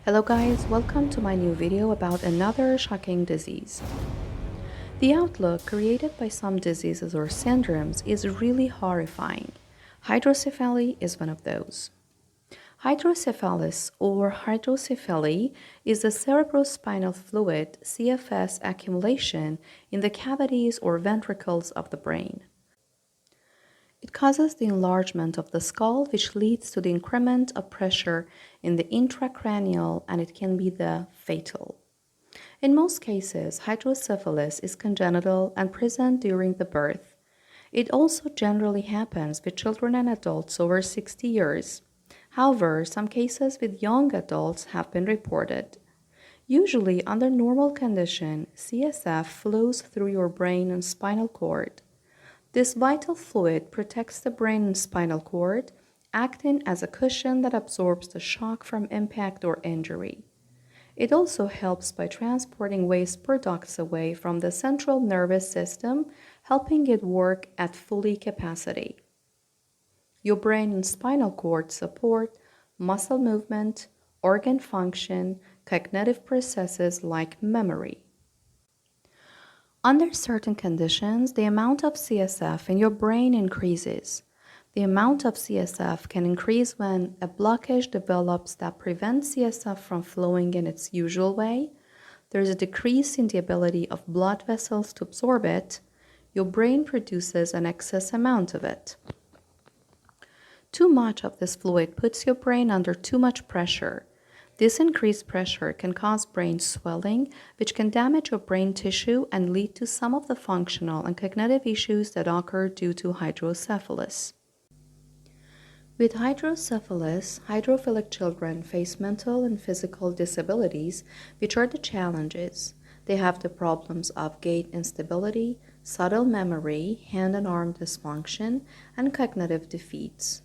Hello guys, welcome to my new video about another shocking disease. The outlook created by some diseases or syndromes is really horrifying. Hydrocephaly is one of those. Hydrocephalus or hydrocephaly is the cerebrospinal fluid CFS accumulation in the cavities or ventricles of the brain. It causes the enlargement of the skull, which leads to the increment of pressure in the intracranial, and it can be fatal. In most cases, hydrocephalus is congenital and present during the birth. It also generally happens with children and adults over 60 years. However, some cases with young adults have been reported. Usually, under normal condition, CSF flows through your brain and spinal cord. This vital fluid protects the brain and spinal cord, acting as a cushion that absorbs the shock from impact or injury. It also helps by transporting waste products away from the central nervous system, helping it work at full capacity. Your brain and spinal cord support muscle movement, organ function, cognitive processes like memory. Under certain conditions, the amount of CSF in your brain increases. The amount of CSF can increase when a blockage develops that prevents CSF from flowing in its usual way. There is a decrease in the ability of blood vessels to absorb it. Your brain produces an excess amount of it. Too much of this fluid puts your brain under too much pressure. This increased pressure can cause brain swelling, which can damage your brain tissue and lead to some of the functional and cognitive issues that occur due to hydrocephalus. With hydrocephalus, hydrophilic children face mental and physical disabilities, which are the challenges. They have the problems of gait instability, subtle memory, hand and arm dysfunction, and cognitive defeats.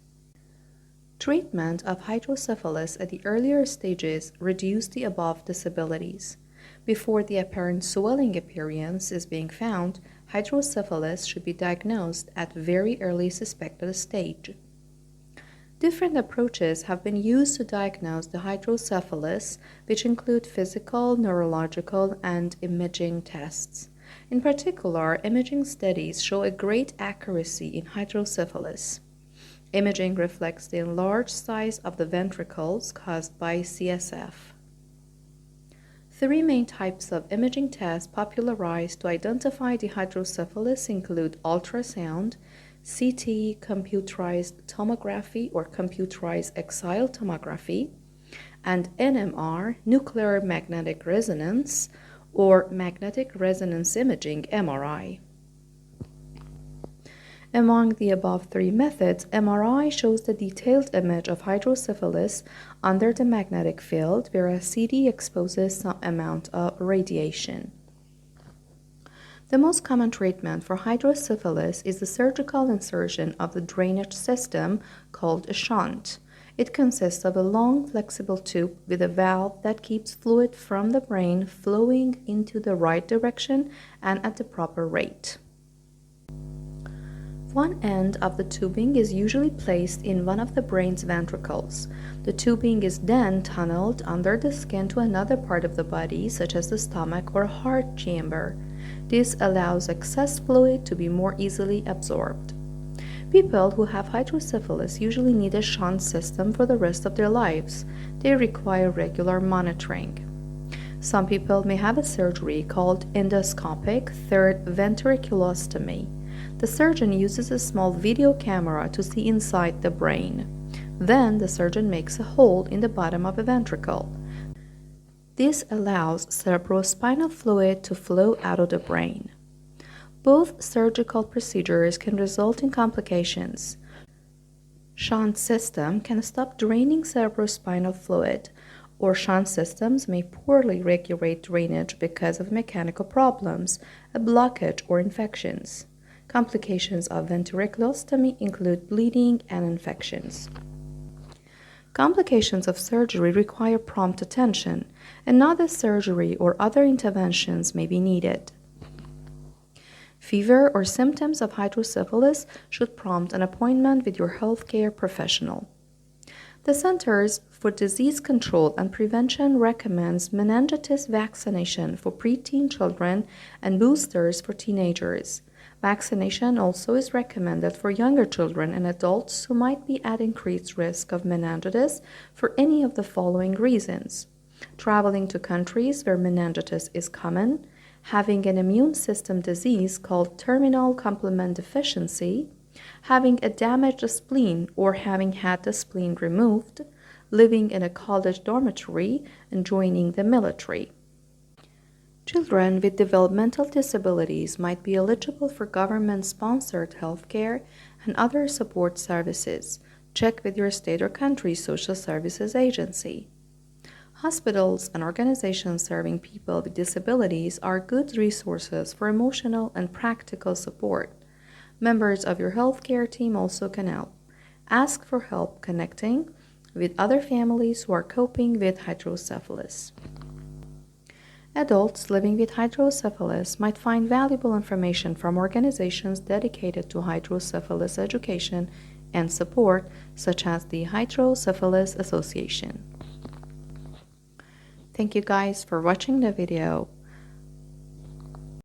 Treatment of hydrocephalus at the earlier stages reduce the above disabilities. Before the apparent swelling appearance is being found, hydrocephalus should be diagnosed at very early suspected stage. Different approaches have been used to diagnose the hydrocephalus, which include physical, neurological, and imaging tests. In particular, imaging studies show a great accuracy in hydrocephalus. Imaging reflects the enlarged size of the ventricles caused by CSF. Three main types of imaging tests popularized to identify the hydrocephalus include ultrasound, CT, computerized tomography or computerized axial tomography, and NMR, nuclear magnetic resonance, or magnetic resonance imaging, MRI. Among the above three methods, MRI shows the detailed image of hydrocephalus under the magnetic field, whereas CT exposes some amount of radiation. The most common treatment for hydrocephalus is the surgical insertion of the drainage system called a shunt. It consists of a long, flexible tube with a valve that keeps fluid from the brain flowing into the right direction and at the proper rate. One end of the tubing is usually placed in one of the brain's ventricles. The tubing is then tunneled under the skin to another part of the body, such as the stomach or heart chamber. This allows excess fluid to be more easily absorbed. People who have hydrocephalus usually need a shunt system for the rest of their lives. They require regular monitoring. Some people may have a surgery called endoscopic third ventriculostomy. The surgeon uses a small video camera to see inside the brain. Then the surgeon makes a hole in the bottom of a ventricle. This allows cerebrospinal fluid to flow out of the brain. Both surgical procedures can result in complications. Shunt system can stop draining cerebrospinal fluid, or shunt systems may poorly regulate drainage because of mechanical problems, a blockage, or infections. Complications of ventriculostomy include bleeding and infections. Complications of surgery require prompt attention. Another surgery or other interventions may be needed. Fever or symptoms of hydrocephalus should prompt an appointment with your healthcare professional. The Centers for Disease Control and Prevention recommends meningitis vaccination for preteen children and boosters for teenagers. Vaccination also is recommended for younger children and adults who might be at increased risk of meningitis for any of the following reasons: traveling to countries where meningitis is common, having an immune system disease called terminal complement deficiency, having a damaged spleen or having had the spleen removed, living in a college dormitory, and joining the military. Children with developmental disabilities might be eligible for government-sponsored health care and other support services. Check with your state or country's social services agency. Hospitals and organizations serving people with disabilities are good resources for emotional and practical support. Members of your healthcare team also can help. Ask for help connecting with other families who are coping with hydrocephalus. Adults living with hydrocephalus might find valuable information from organizations dedicated to hydrocephalus education and support, such as the Hydrocephalus Association. Thank you guys for watching the video.